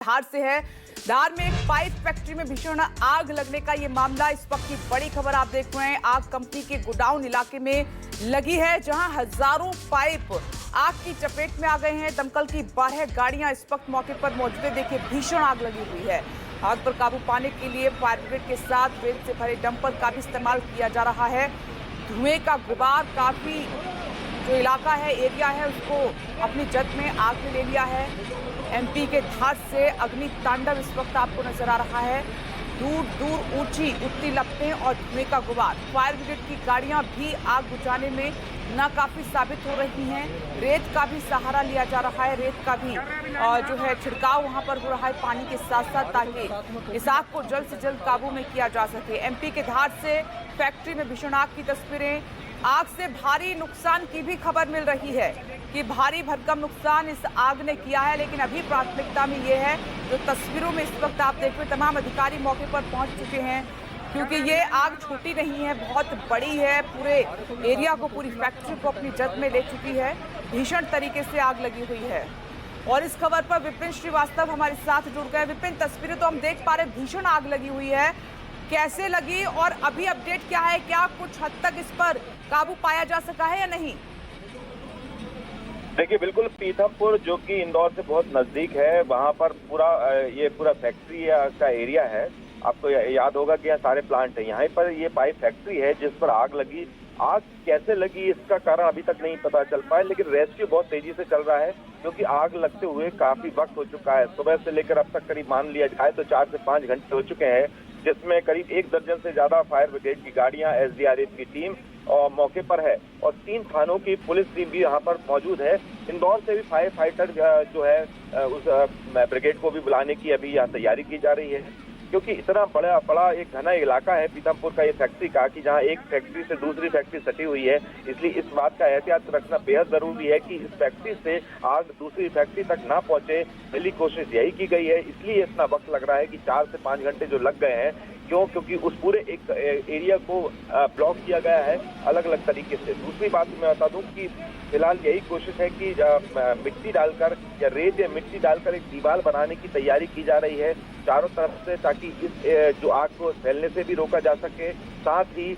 धार से है। धार में एक पाइप फैक्ट्री में भीषण आग लगने का ये मामला इस वक्त की बड़ी खबर आप देख रहे हैं। आग कंपनी के गोडाउन इलाके में लगी है, जहां हजारों पाइप आग की चपेट में आ गए हैं। दमकल की 12 गाड़ियां इस वक्त मौके पर मौजूद है। देखिए, भीषण आग लगी हुई है। आग पर काबू पाने के लिए फायर ब्रिगेड के साथ रेत से भरे डंपर का भी इस्तेमाल किया जा रहा है। धुएं का गुबार काफी जो इलाका है, एरिया है, उसको अपनी जद में आग ने ले लिया है। एमपी के धार से अग्नि तांडव इस वक्त आपको नजर आ रहा है। दूर दूर ऊंची उठती लपटें और धुएं का गुबार। फायर ब्रिगेड की गाड़ियां भी आग बुझाने में नाकाफी साबित हो रही हैं। रेत का भी सहारा लिया जा रहा है। रेत का भी जो है छिड़काव वहां पर हो रहा है पानी के साथ साथ, ताकि इस आग को जल्द से जल्द काबू में किया जा सके। एमपी के धार से फैक्ट्री में भीषण आग की तस्वीरें। आग से भारी नुकसान की भी खबर मिल रही है कि भारी भरकम नुकसान इस आग ने किया है, लेकिन अभी प्राथमिकता में ये है जो तस्वीरों में इस वक्त आप देख रहे हैं। तमाम अधिकारी मौके पर पहुंच चुके हैं, क्योंकि ये आग छोटी नहीं है, बहुत बड़ी है। पूरे एरिया को, पूरी फैक्ट्री को अपनी जद में ले चुकी है। भीषण तरीके से आग लगी हुई है। और इस खबर पर विपिन श्रीवास्तव हमारे साथ जुड़ गए। विपिन, तस्वीरें तो हम देख पा रहे, भीषण आग लगी हुई है, कैसे लगी और अभी अपडेट क्या है? क्या कुछ हद तक इस पर काबू पाया जा सका है या नहीं? देखिए, बिल्कुल पीथमपुर जो कि इंदौर से बहुत नजदीक है, वहां पर ये पूरा फैक्ट्री का एरिया है। आपको याद होगा कि यहाँ सारे प्लांट है। यहाँ पर ये पाइप फैक्ट्री है जिस पर आग लगी। आग कैसे लगी इसका कारण अभी तक नहीं पता चल पाया, लेकिन रेस्क्यू बहुत तेजी से चल रहा है, क्योंकि आग लगते हुए काफी वक्त हो चुका है। सुबह से लेकर अब तक करीब मान लिया जाए तो 4 से 5 घंटे हो चुके हैं, जिसमें करीब 1 दर्जन से ज्यादा फायर ब्रिगेड की गाड़ियां, एसडीआरएफ की टीम और मौके पर है, और 3 थानों की पुलिस टीम भी यहाँ पर मौजूद है। इंदौर से भी फायर फाइटर जो है उस ब्रिगेड को भी बुलाने की अभी यहाँ तैयारी की जा रही है, क्योंकि इतना बड़ा एक घना इलाका है पीथमपुर का, ये फैक्ट्री का, कि जहाँ एक फैक्ट्री से दूसरी फैक्ट्री सटी हुई है। इसलिए इस बात का एहतियात रखना बेहद जरूरी है कि इस फैक्ट्री से आग दूसरी फैक्ट्री तक ना पहुंचे। पहली कोशिश यही की गई है, इसलिए इतना वक्त लग रहा है कि 4 से 5 घंटे जो लग गए हैं। क्यों? क्योंकि उस पूरे एक एरिया को ब्लॉक किया गया है अलग अलग तरीके से। दूसरी बात मैं बता दूं कि फिलहाल यही कोशिश है कि मिट्टी डालकर या रेत या मिट्टी डालकर एक दीवार बनाने की तैयारी की जा रही है चारों तरफ से, ताकि इस जो आग को फैलने से भी रोका जा सके। साथ ही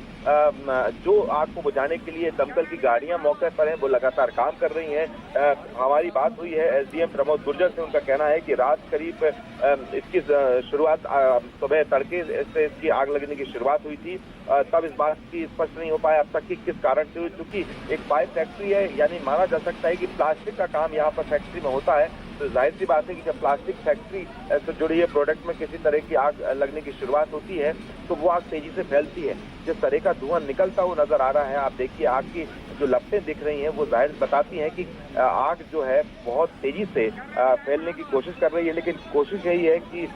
जो आग को बुझाने के लिए दमकल की गाड़ियां मौके पर हैं, वो लगातार काम कर रही हैं। हमारी बात हुई है एसडीएम प्रमोद गुर्जर से। उनका कहना है कि रात करीब इसकी शुरुआत सुबह तड़के से इसकी आग लगने की शुरुआत हुई थी। तब इस बात की स्पष्ट नहीं हो पाया अब तक कि किस कारण से हुई, क्योंकि एक पाइप फैक्ट्री है, यानी माना जा सकता है कि प्लास्टिक का काम यहाँ पर फैक्ट्री में होता है। तो जाहिर सी बात है कि जब प्लास्टिक फैक्ट्री से जुड़ी है प्रोडक्ट में किसी तरह की आग लगने की शुरुआत होती है, तो वो आग तेजी से फैलती है। जिस तरह का धुआं निकलता हुआ नजर आ रहा है, आप देखिए आग की जो लपटें दिख रही हैं, वो जाहिर बताती हैं कि आग जो है बहुत तेजी से फैलने की कोशिश कर रही है। लेकिन कोशिश यही है कि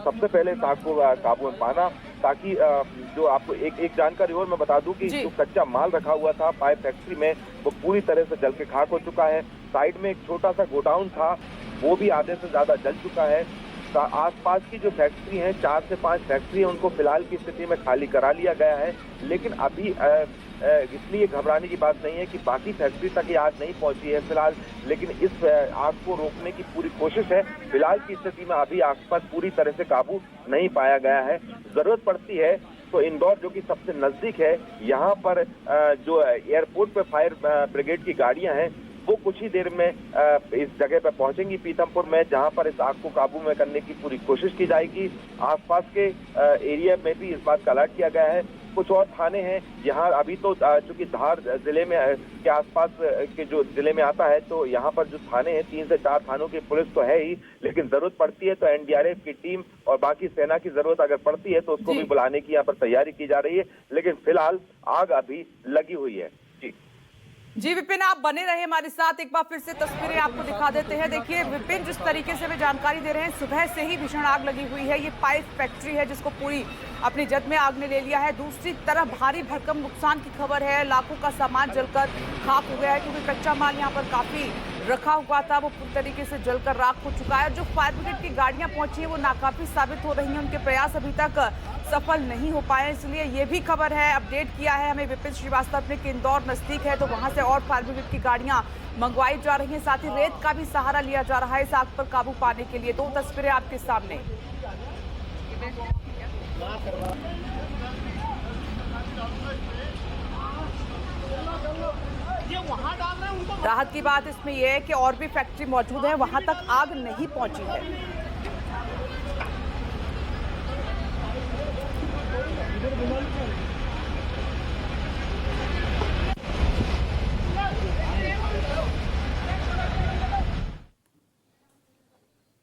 सबसे पहले इस आग को काबू में पाना, ताकि जो आपको एक जानकारी और मैं बता दूं कि जो कच्चा माल रखा हुआ था पाइप फैक्ट्री में, वो पूरी तरह से जल के खाक हो चुका है। साइड में एक छोटा सा गोडाउन था, वो भी आधे से ज्यादा जल चुका है। आसपास की जो फैक्ट्री हैं, 4 से 5 फैक्ट्री हैं, उनको फिलहाल की स्थिति में खाली करा लिया गया है। लेकिन अभी इसलिए घबराने की बात नहीं है कि बाकी फैक्ट्री तक ये आग नहीं पहुंची है फिलहाल, लेकिन इस आग को रोकने की पूरी कोशिश है। फिलहाल की स्थिति में अभी आग पर पूरी तरह से काबू नहीं पाया गया है। जरूरत पड़ती है तो इंदौर जो कि सबसे नजदीक है, यहाँ पर जो एयरपोर्ट पे फायर ब्रिगेड की गाड़ियां हैं, वो कुछ ही देर में इस जगह पर पहुंचेंगी पीथमपुर में, जहां पर इस आग को काबू में करने की पूरी कोशिश की जाएगी। आसपास के एरिया में भी इस बात का अलर्ट किया गया है। कुछ और थाने हैं यहाँ, अभी तो चूंकि धार जिले में के आसपास के जो जिले में आता है, तो यहाँ पर जो थाने हैं 3 से 4 थानों की पुलिस तो है ही, लेकिन जरूरत पड़ती है तो एनडीआरएफ की टीम और बाकी सेना की जरूरत अगर पड़ती है तो उसको भी बुलाने की यहाँ पर तैयारी की जा रही है। लेकिन फिलहाल आग अभी लगी हुई है। जी विपिन, आप बने रहे हमारे साथ। एक बार फिर से तस्वीरें आपको दिखा देते हैं। देखिए विपिन, जिस तरीके से वे जानकारी दे रहे हैं, सुबह से ही भीषण आग लगी हुई है। ये पाइप फैक्ट्री है जिसको पूरी अपनी जद में आग ने ले लिया है। दूसरी तरफ भारी भरकम नुकसान की खबर है, लाखों का सामान जलकर खाक हो गया है, क्योंकि कच्चा माल यहाँ पर काफी रखा हुआ था वो पूरी तरीके से जलकर राख हो चुका है। जो फायर ब्रिगेड की गाड़ियां पहुंची हैं वो नाकाफी साबित हो रही हैं, उनके प्रयास अभी तक सफल नहीं हो पाए। इसलिए ये भी खबर है, अपडेट किया है हमें विपिन श्रीवास्तव ने कि इंदौर नजदीक है तो वहां से और फायर ब्रिगेड की गाड़ियां मंगवाई जा रही हैं। साथ ही रेत का भी सहारा लिया जा रहा है इस आग पर काबू पाने के लिए। दो तस्वीरें आपके सामने। राहत की बात इसमें यह है कि और भी फैक्ट्री मौजूद है, वहां तक आग नहीं पहुंची है।